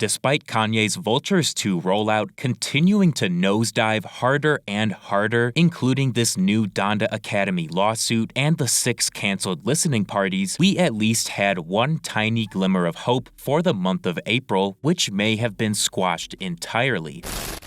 Despite Kanye's Vultures 2 rollout continuing to nosedive harder and harder, including this new Donda Academy lawsuit and the 6 canceled listening parties, we at least had one tiny glimmer of hope for the month of April, which may have been squashed entirely.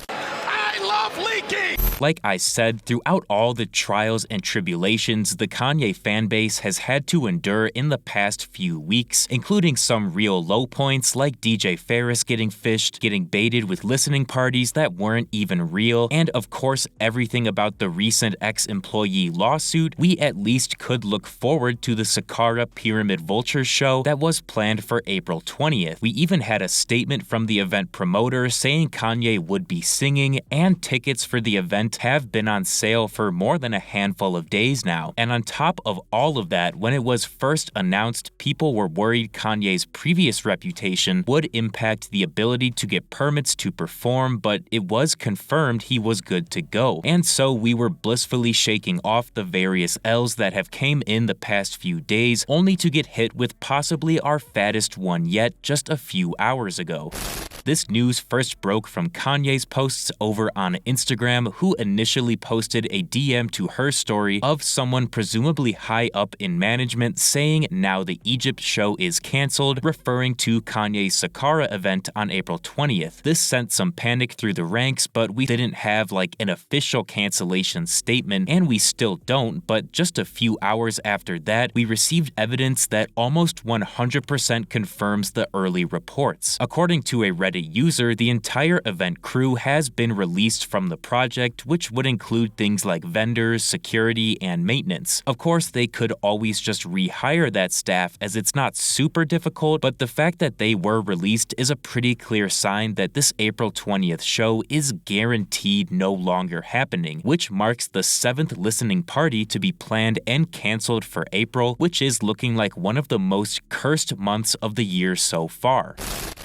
I love leaking! Like I said, throughout all the trials and tribulations the Kanye fanbase has had to endure in the past few weeks, including some real low points like DJ Ferris getting fished, getting baited with listening parties that weren't even real, and of course everything about the recent ex-employee lawsuit, we at least could look forward to the Sakara Pyramid Vultures show that was planned for April 20th. We even had a statement from the event promoter saying Kanye would be singing, and tickets for the event have been on sale for more than a handful of days now. And on top of all of that, when it was first announced, people were worried Kanye's previous reputation would impact the ability to get permits to perform, but it was confirmed he was good to go. And so we were blissfully shaking off the various L's that have came in the past few days, only to get hit with possibly our fattest one yet just a few hours ago. This news first broke from Kanye's posts over on Instagram, who initially posted a DM to her story of someone presumably high up in management saying now the Egypt show is cancelled, referring to Kanye's Sakara event on April 20th. This sent some panic through the ranks, but we didn't have like an official cancellation statement, and we still don't, but just a few hours after that, we received evidence that almost 100% confirms the early reports. According to a Reddit user, the entire event crew has been released from the project, which would include things like vendors, security, and maintenance. Of course, they could always just rehire that staff as it's not super difficult, but the fact that they were released is a pretty clear sign that this April 20th show is guaranteed no longer happening, which marks the 7th listening party to be planned and cancelled for April, which is looking like one of the most cursed months of the year so far.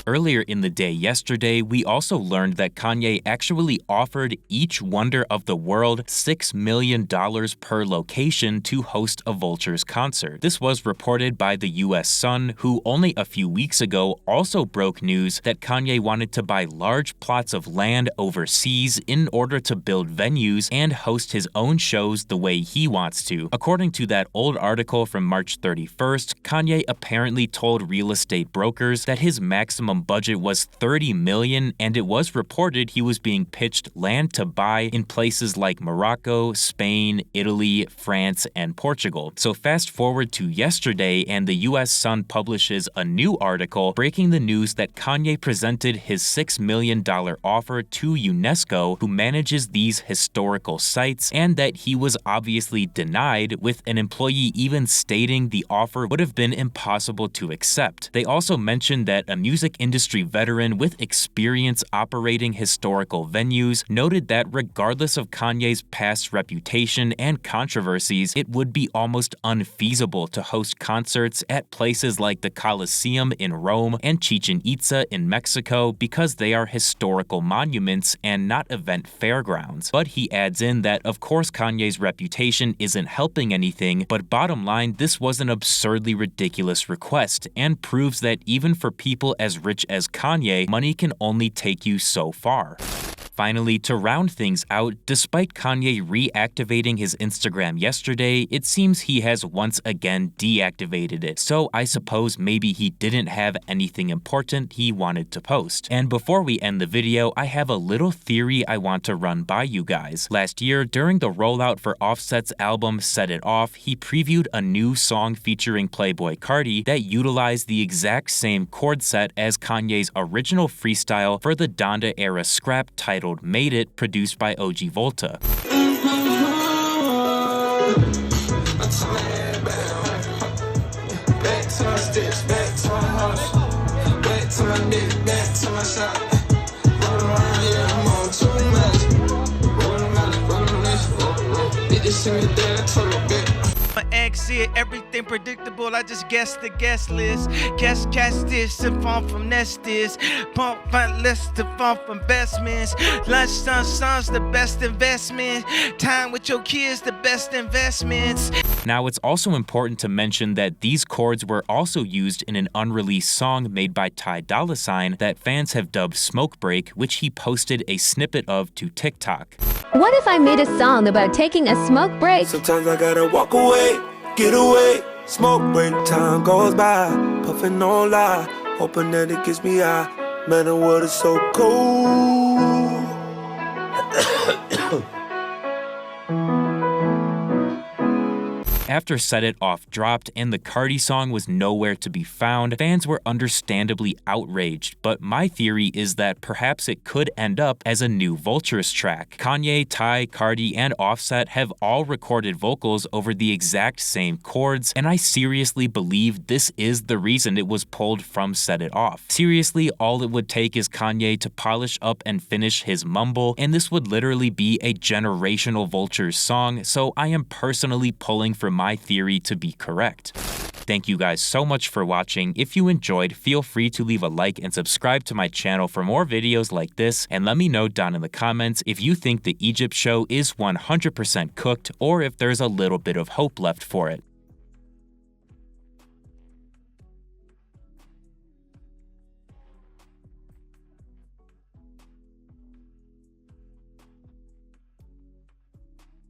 Earlier in the day yesterday, we also learned that Kanye actually offered each wonder of the world $6 million per location to host a Vultures concert. This was reported by the US Sun, who only a few weeks ago also broke news that Kanye wanted to buy large plots of land overseas in order to build venues and host his own shows the way he wants to. According to that old article from March 31st, Kanye apparently told real estate brokers that his maximum budget was $30 million, and it was reported he was being pitched land to buy in places like Morocco, Spain, Italy, France, and Portugal. So fast forward to yesterday, and the US Sun publishes a new article breaking the news that Kanye presented his $6 million offer to UNESCO, who manages these historical sites, and that he was obviously denied, with an employee even stating the offer would have been impossible to accept. They also mentioned that a music industry veteran with experience operating historical venues noted that regardless of Kanye's past reputation and controversies, it would be almost unfeasible to host concerts at places like the Colosseum in Rome and Chichen Itza in Mexico because they are historical monuments and not event fairgrounds. But he adds in that of course Kanye's reputation isn't helping anything, but bottom line, this was an absurdly ridiculous request and proves that even for people as rich as Kanye, money can only take you so far. Finally, to round things out, despite Kanye reactivating his Instagram yesterday, it seems he has once again deactivated it. So I suppose maybe he didn't have anything important he wanted to post. And before we end the video, I have a little theory I want to run by you guys. Last year, during the rollout for Offset's album Set It Off, he previewed a new song featuring Playboi Carti that utilized the exact same chord set as Kanye's original freestyle for the Donda era scrap titled Made It, produced by OG Volta. My exit, everything predictable. I just guess the guest list. Guess this to farm from Nestis. Pump fund list to farm from investments. Lunchtime songs the best investment. Time with your kids the best investments. Now, it's also important to mention that these chords were also used in an unreleased song made by TAJ that fans have dubbed Smoke Break, which he posted a snippet of to TikTok. What if I made a song about taking a smoke break? Sometimes I gotta walk away, get away. Smoke break, time goes by, puffin' no lie, hoping that it gets me high. Man, the world is so cold. After Set It Off dropped and the Cardi song was nowhere to be found, fans were understandably outraged, but my theory is that perhaps it could end up as a new Vultures track. Kanye, TAJ, Cardi, and Offset have all recorded vocals over the exact same chords, and I seriously believe this is the reason it was pulled from Set It Off. Seriously, all it would take is Kanye to polish up and finish his mumble, and this would literally be a generational Vultures song, so I am personally pulling for my theory to be correct. Thank you guys so much for watching. If you enjoyed, feel free to leave a like and subscribe to my channel for more videos like this, and let me know down in the comments if you think the Egypt show is 100% cooked or if there's a little bit of hope left for it.